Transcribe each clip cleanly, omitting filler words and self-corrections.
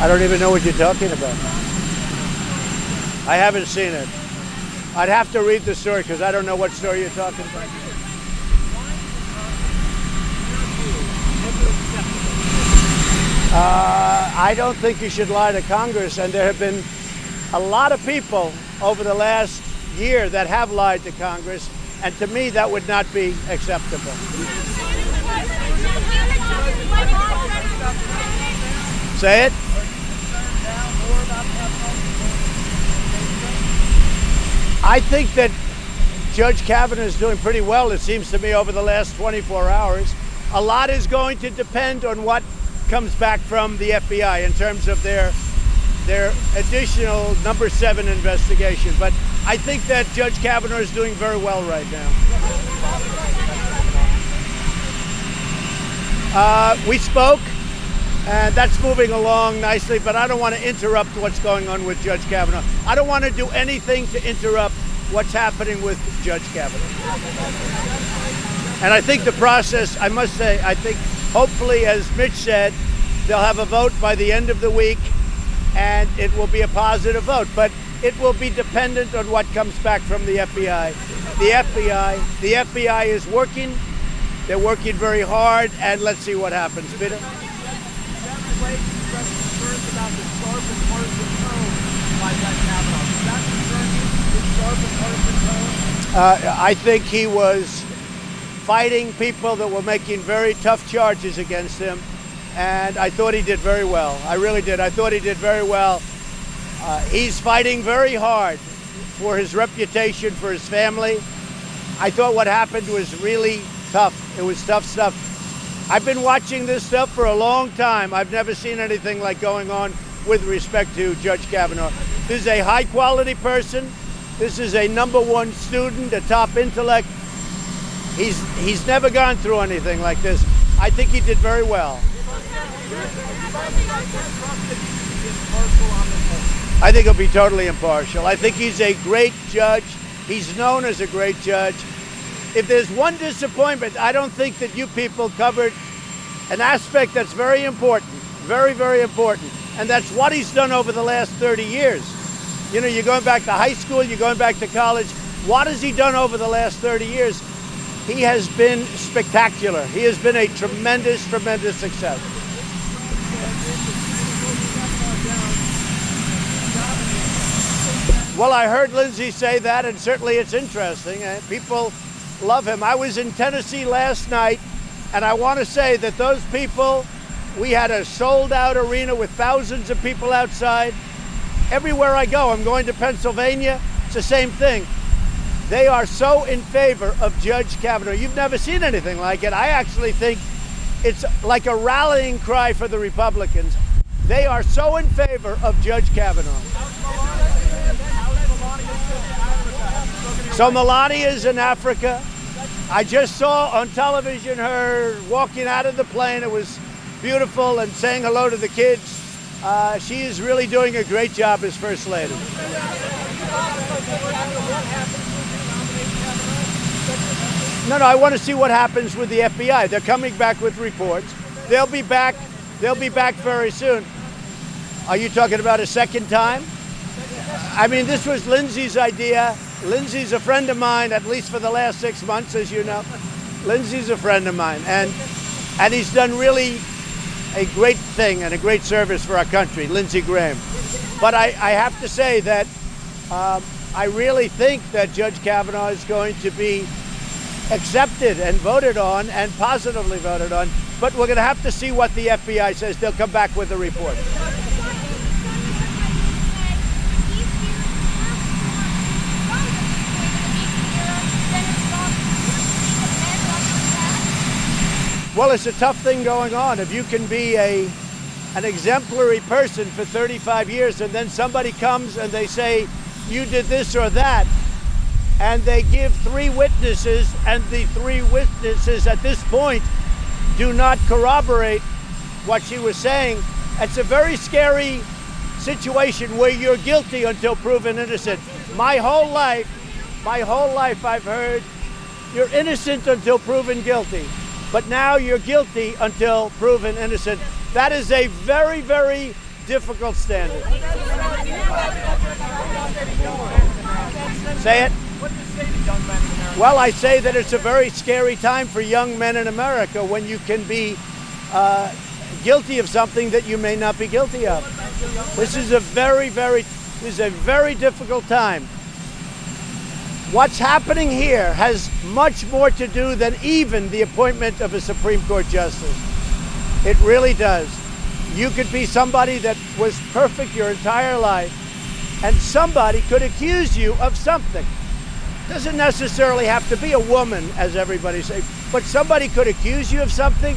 I don't even know what you're talking about. I haven't seen it. I'd have to read the story because I don't know what story you're talking about. I don't think you should lie to Congress, and there have been a lot of people over the last year that have lied to Congress, and to me that would not be acceptable. Say it? I think that Judge Kavanaugh is doing pretty well, it seems to me, over the last 24 hours. A lot is going to depend on what comes back from the FBI in terms of their additional number 7 investigation. But I think that Judge Kavanaugh is doing very well right now. We spoke, and that's moving along nicely, but I don't want to interrupt what's going on with Judge Kavanaugh. I don't want to do anything to interrupt what's happening with Judge Kavanaugh. And I think the process, I must say, I think hopefully, as Mitch said, they'll have a vote by the end of the week, and it will be a positive vote. But it will be dependent on what comes back from the FBI. The FBI is working. They're working very hard, and let's see what happens. Peter? I think he was fighting people that were making very tough charges against him, and I thought he did very well. I really did. I thought he did very well. He's fighting very hard for his reputation, for his family. I thought what happened was really tough. It was tough stuff. I've been watching this stuff for a long time. I've never seen anything like going on with respect to Judge Kavanaugh. This is a high-quality person. This is a number 1 student, a top intellect. He's never gone through anything like this. I think he did very well. I think he'll be totally impartial. I think he's a great judge. He's known as a great judge. If there's one disappointment, I don't think that you people covered an aspect that's very important, very, very important, and that's what he's done over the last 30 years. You know, you're going back to high school, you're going back to college. What has he done over the last 30 years? He has been spectacular. He has been a tremendous, tremendous success. Well, I heard Lindsey say that, and certainly it's interesting. People love him. I was in Tennessee last night, and I want to say that those people, we had a sold-out arena with thousands of people outside. Everywhere I go, I'm going to Pennsylvania, it's the same thing. They are so in favor of Judge Kavanaugh. You've never seen anything like it. I actually think it's like a rallying cry for the Republicans. They are so in favor of Judge Kavanaugh. So Melania is in Africa. I just saw on television her walking out of the plane. It was beautiful, and saying hello to the kids. She is really doing a great job as First Lady. No, I want to see what happens with the FBI. They're coming back with reports. They'll be back very soon. Are you talking about a second time? I mean, this was Lindsey's idea. Lindsey's a friend of mine, at least for the last 6 months, as you know. Lindsey's a friend of mine, and he's done really a great thing and a great service for our country, Lindsey Graham. But I have to say that I really think that Judge Kavanaugh is going to be accepted and voted on, and positively voted on. But we're going to have to see what the FBI says. They'll come back with a report. Well, it's a tough thing going on. If you can be an exemplary person for 35 years and then somebody comes and they say, you did this or that, and they give 3 witnesses, and the 3 witnesses at this point do not corroborate what she was saying, it's a very scary situation where you're guilty until proven innocent. My whole life I've heard you're innocent until proven guilty. But now you're guilty until proven innocent. That is a very, very difficult standard. Say it. What do you say to young men in America? Well, I say that it's a very scary time for young men in America when you can be guilty of something that you may not be guilty of. This is a very difficult time. What's happening here has much more to do than even the appointment of a Supreme Court justice. It really does. You could be somebody that was perfect your entire life, and somebody could accuse you of something. Doesn't necessarily have to be a woman, as everybody says, but somebody could accuse you of something,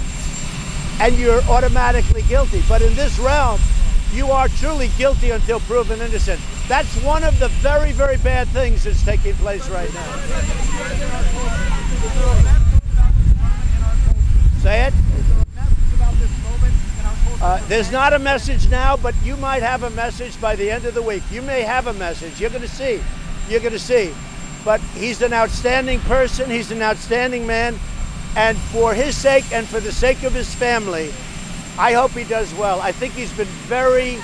and you're automatically guilty. But in this realm, you are truly guilty until proven innocent. That's one of the very bad things that's taking place right now. Say it. There's not a message now, but you might have a message by the end of the week. You may have a message. You're going to see. You're going to see. But he's an outstanding person. He's an outstanding man. And for his sake and for the sake of his family, I hope he does well. I think he's been very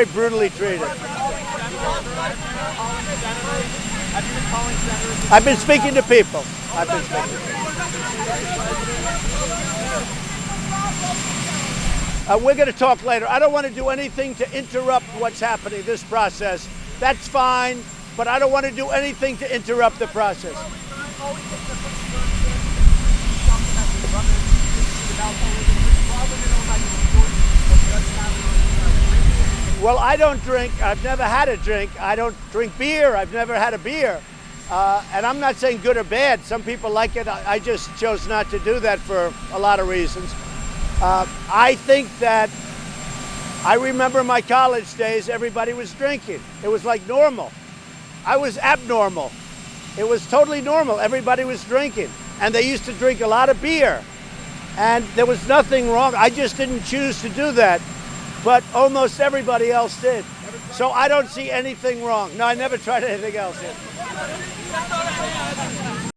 brutally treated. I've been speaking to people. We're going to talk later. I don't want to do anything to interrupt what's happening, this process. That's fine, but I don't want to do anything to interrupt the process. Well, I don't drink. I've never had a drink. I don't drink beer. I've never had a beer. And I'm not saying good or bad. Some people like it. I just chose not to do that for a lot of reasons. I think that I remember my college days, everybody was drinking. It was like normal. I was abnormal. It was totally normal. Everybody was drinking. And they used to drink a lot of beer. And there was nothing wrong. I just didn't choose to do that. But almost everybody else did. So I don't see anything wrong. No, I never tried anything else yet.